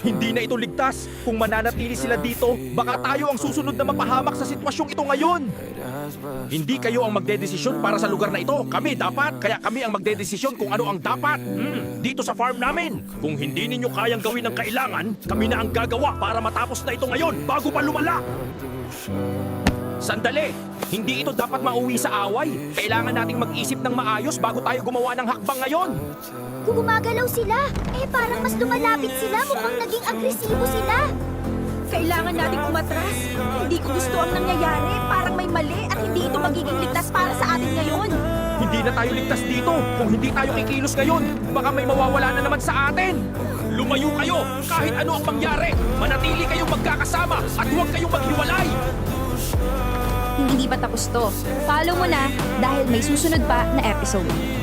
Hindi na ito ligtas. Kung mananatili sila dito, baka tayo ang susunod na mapahamak sa sitwasyong ito ngayon. Hindi kayo ang magdedesisyon para sa lugar na ito. Kami dapat, kaya kami ang magdedesisyon kung ano ang dapat. Dito sa farm namin. Kung hindi ninyo kayang gawin ang kailangan, kami na ang gagawa para matapos na ito ngayon bago pa lumala. Sandali! Hindi ito dapat mauwi sa away. Kailangan nating mag-isip ng maayos bago tayo gumawa ng hakbang ngayon. Kung gumagalaw sila, parang mas lumalapit sila. Mukhang naging agresibo sila. Kailangan nating umatras. Hindi ko gusto ang nangyayari. Parang may mali at hindi ito magiging ligtas para sa atin ngayon. Hindi na tayo ligtas dito. Kung hindi tayo kikilos ngayon, baka may mawawala na naman sa atin. Lumayo kayo kahit ano ang mangyari. Manatili kayong magkakasama at huwag kayong maghiwalay. Hindi pa tapos to. Follow mo na dahil may susunod pa na episode.